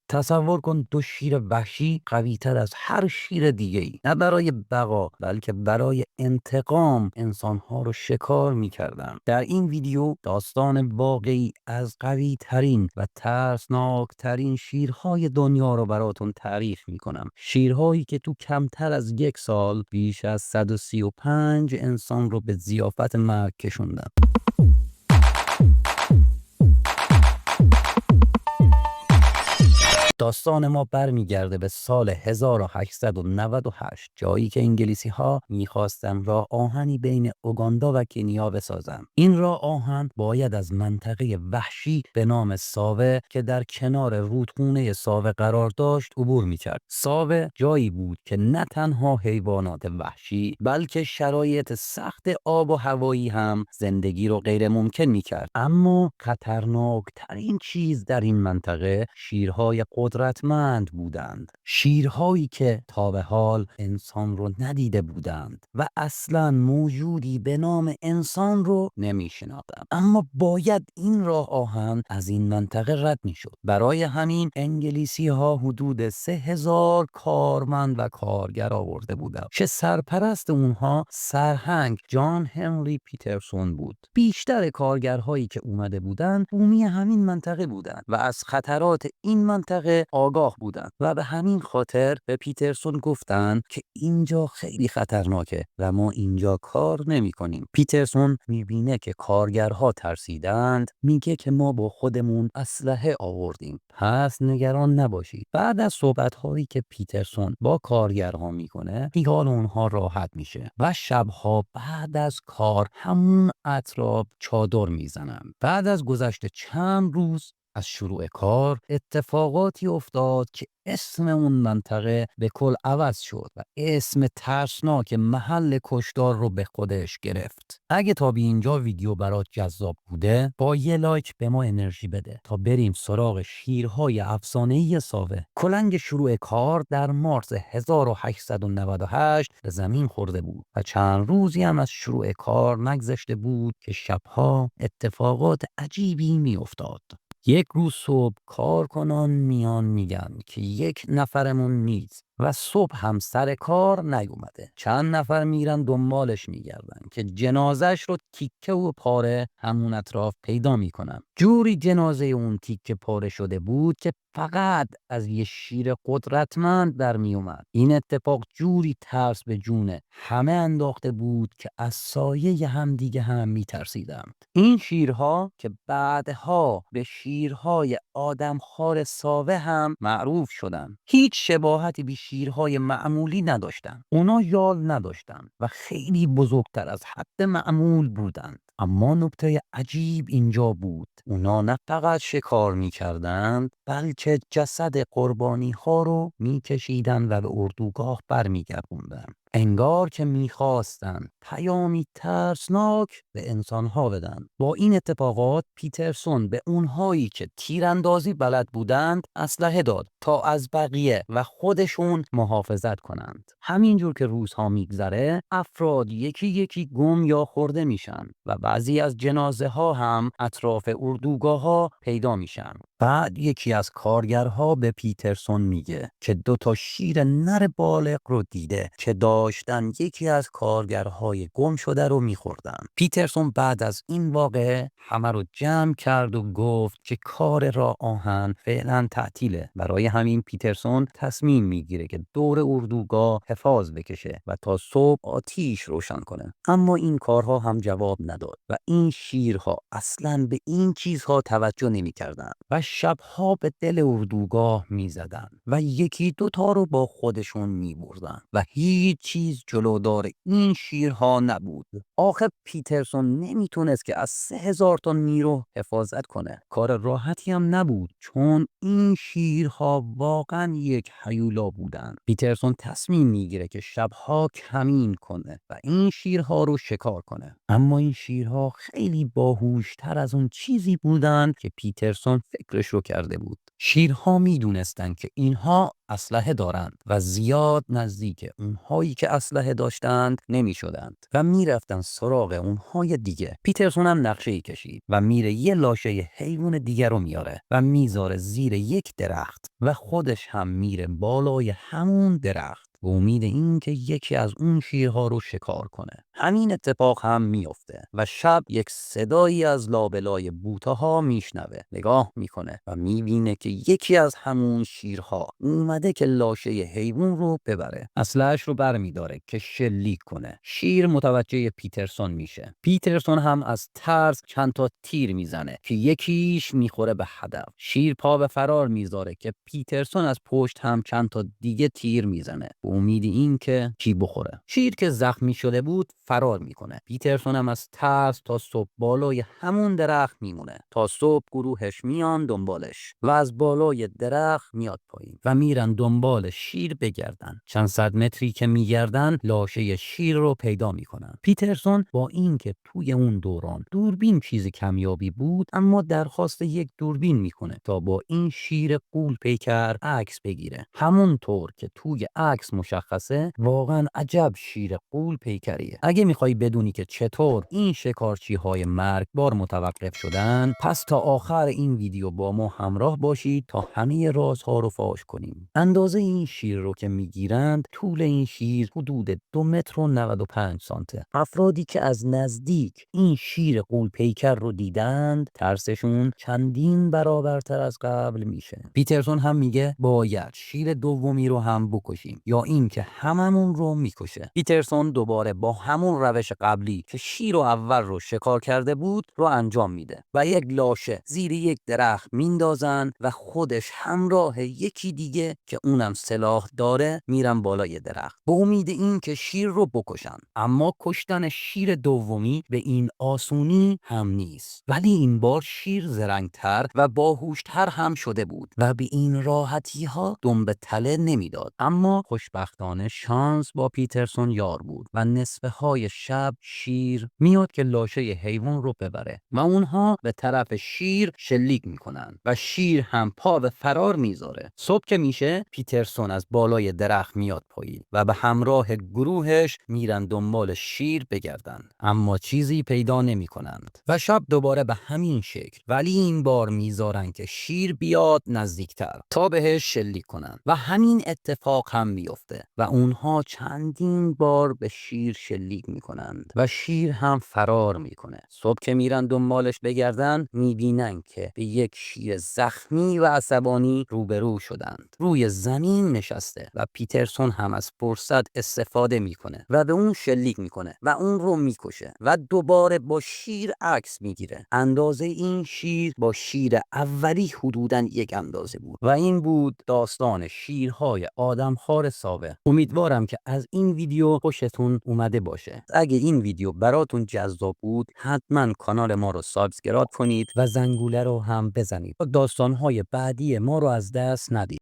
تصور کن دو شیر وحشی قوی‌تر از هر شیر دیگه‌ای، نه برای بقا بلکه برای انتقام انسانها رو شکار می‌کردند. در این ویدیو داستان واقعی از قوی‌ترین و ترسناکترین شیرهای دنیا رو براتون تعریف می‌کنم. شیرهایی که تو کمتر از 1 سال بیش از 135 انسان رو به ضیافت مرگ کشوندن. داستان ما برمیگرده به سال 1898، جایی که انگلیسی ها میخواستن راه آهنی بین اوگاندا و کنیا بسازن. این راه آهن باید از منطقه وحشی به نام ساوه که در کنار رودخونه ساوه قرار داشت عبور میکرد. ساوه جایی بود که نه تنها حیوانات وحشی بلکه شرایط سخت آب و هوایی هم زندگی رو غیر ممکن میکرد. اما خطرناکترین چیز در این منطقه شیرهای قدرتمند بودند، شیرهایی که تا به حال انسان رو ندیده بودند و اصلا موجودی به نام انسان رو نمی شناختند. اما باید این راه آهن از این منطقه رد می شد. برای همین انگلیسی ها حدود 3000 کارمند و کارگر آورده بودند که سرپرست اونها سرهنگ جان هنری پیترسون بود. بیشتر کارگرهایی که اومده بودند بومی همین منطقه بودند و از خطرات این منطقه آگاه بودند و به همین خاطر به پیترسون گفتند که اینجا خیلی خطرناکه و ما اینجا کار نمی کنیم. پیترسون میبینه که کارگرها ترسیدند، میگه که ما با خودمون اسلحه آوردیم، پس نگران نباشید. بعد از صحبت‌هایی که پیترسون با کارگرها میکنه، خیال اونها راحت میشه و شبها بعد از کار همون اطراف چادر میزنن. بعد از گذشت چند روز از شروع کار اتفاقاتی افتاد که اسم اون منطقه به کل عوض شد و اسم ترسناک محل کشتار رو به خودش گرفت. اگه تا به اینجا ویدیو برات جذاب بوده با یه لایک به ما انرژی بده تا بریم سراغ شیرهای افسانه‌ای ساوه. کلنگ شروع کار در مارس 1898 به زمین خورده بود و چند روزی هم از شروع کار نگذشته بود که شبها اتفاقات عجیبی می افتاد. یک روز صبح کارکنان میان میگن که یک نفرمون نیست و صبح هم سر کار نیومده. چند نفر میرن دنبالش میگردن که جنازش رو تیکه و پاره همون اطراف پیدا میکنن. جوری جنازه اون تیکه پاره شده بود که فقط از یه شیر قدرتمند در میومد. این اتفاق جوری ترس به جون همه انداخته بود که از سایه همدیگه هم میترسیدند. این شیرها که بعدها به شیرهای آدمخوار ساوه هم معروف شدند، هیچ شباهتی به شیرهای معمولی نداشتند. اونا یال نداشتند و خیلی بزرگتر از حد معمول بودند. اما نکته عجیب اینجا بود، اونا نه فقط شکار می‌کردند بلکه جسد قربانی ها رو می‌کشیدند و به اردوگاه برمیگردوندند، انگار که میخواستند پیامی ترسناک به انسانها بدن. با این اتفاقات پیترسون به اونهایی که تیراندازی بلد بودند اسلحه داد تا از بقیه و خودشون محافظت کنند. همینجور که روزها میگذره افراد یکی یکی گم یا خورده میشن و بعضی از جنازه ها هم اطراف اردوگاه ها پیدا میشن. بعد یکی از کارگرها به پیترسون میگه که 2 شیر نر بالغ رو دیده که داشتن یکی از کارگرهای گم شده رو میخوردن. پیترسون بعد از این واقعه همه رو جمع کرد و گفت که کار راه آهن فعلا تعطیله. برای همین پیترسون تصمیم میگیره که دور اردوگاه حفاظ بکشه و تا صبح آتیش روشن کنه. اما این کارها هم جواب نداد و این شیرها اصلاً به این چیزها توجه نمی‌کردند و شبها به دل اردوگاه می‌زدند و یکی 2 رو با خودشون می‌بردن و هیچ چیز جلودار این شیرها نبود. آخه پیترسون نمیتونست که از 3000 تا نیرو حفاظت کنه. کار راحتی هم نبود چون این شیرها واقعا یک هیولا بودن. پیترسون تصمیم میگیره که شبها کمین کنه و این شیرها رو شکار کنه. اما این شیرها خیلی باهوشتر از اون چیزی بودن که پیترسون فکرش فکرش رو کرده بود. شیرها میدونستن که اینها اسلحه دارند و زیاد نزدیک اونهایی که اسلحه داشتند نمیشدند و میرفتن سراغ اونهای دیگه. پیترسون هم نقشه‌ای کشید و میره یه لاشه حیوان دیگه رو میاره و میذاره زیر یک درخت و خودش هم میره بالای همون درخت به امید این که یکی از اون شیرها رو شکار کنه. همین اتفاق هم میفته و شب یک صدایی از لابلای بوته‌ها میشنوه. نگاه میکنه و میبینه که یکی از همون شیرها اومده که لاشه حیوان رو ببره. اسلحه‌اش رو برمیداره که شلیک کنه. شیر متوجه پیترسون میشه. پیترسون هم از ترس چند تا تیر میزنه که یکیش میخوره به هدف. شیر پا به فرار میذاره که پیترسون از پشت هم چند تا دیگه تیر میزنه به امید این که کی بخوره. شیر که زخمی شده بود فرار میکنه. پیترسون هم از ترس تا صبح بالای همون درخت میمونه تا صبح گروهش میان دنبالش و از بالای درخت میاد پایین و میرن دنبال شیر بگردن. چند صد متری که میگردن لاشه شیر رو پیدا میکنن. پیترسون با اینکه توی اون دوران دوربین چیز کمیابی بود اما درخواست یک دوربین میکنه تا با این شیر غول پیکر عکس بگیره. همونطور که توی عکس مشخصه واقعا عجب شیر غول پیکریه. اگه میخوای بدونی که چطور این شکارچی های مرگبار متوقف شدن پس تا آخر این ویدیو با ما همراه باشید تا همه رازها رو فاش کنیم. اندازه این شیر رو که میگیرند طول این شیر حدود 2 متر و 95 سانته. افرادی که از نزدیک این شیر غول پیکر رو دیدند ترسشون چندین برابرتر از قبل میشه. پیترسون هم میگه باید شیر دومی رو هم بکشیم یا این که هممون رو میکشه. پیترسون دوباره با همون روش قبلی که شیر و اول رو شکار کرده بود رو انجام میده و یک لاشه زیر یک درخت میندازن و خودش همراه یکی دیگه که اونم سلاح داره میرن بالای درخت به امید این که شیر رو بکشن. اما کشتن شیر دومی به این آسونی هم نیست، ولی این بار شیر زرنگتر و باهوشتر هم شده بود و به این راحتی ها دم به تله نمیداد. اما خوشبختانه شانس با پیترسون یار بود و نصفه های شب شیر میاد که لاشه حیوان رو ببره و اونها به طرف شیر شلیک میکنن و شیر هم پا به فرار میذاره. صبح که میشه پیترسون از بالای درخت میاد پایین و به همراه گروهش میرن دنبال شیر بگردن اما چیزی پیدا نمیکنند و شب دوباره به همین شکل، ولی این بار میذارن که شیر بیاد نزدیکتر تا بهش شلیک کنن و همین اتفاق هم میفته و اونها چندین بار به شیر شلیک میکنند و شیر هم فرار میکنه. صبح که میرن دنبالش بگردن میبینن که به یک شیر زخمی و عصبانی روبرو شدند. روی زمین نشسته و پیترسون هم از فرصت استفاده میکنه و به اون شلیک میکنه و اون رو میکشه و دوباره با شیر عکس میگیره. اندازه این شیر با شیر اولی حدوداً یک اندازه بود و این بود داستان شیرهای آدمخوار ساوه. امیدوارم که از این ویدیو خوشتون اومده باشه. اگه این ویدیو براتون جذاب بود حتما کانال ما رو سابسکرایب کنید و زنگوله رو هم بزنید تا داستانهای بعدی ما رو از دست ندید.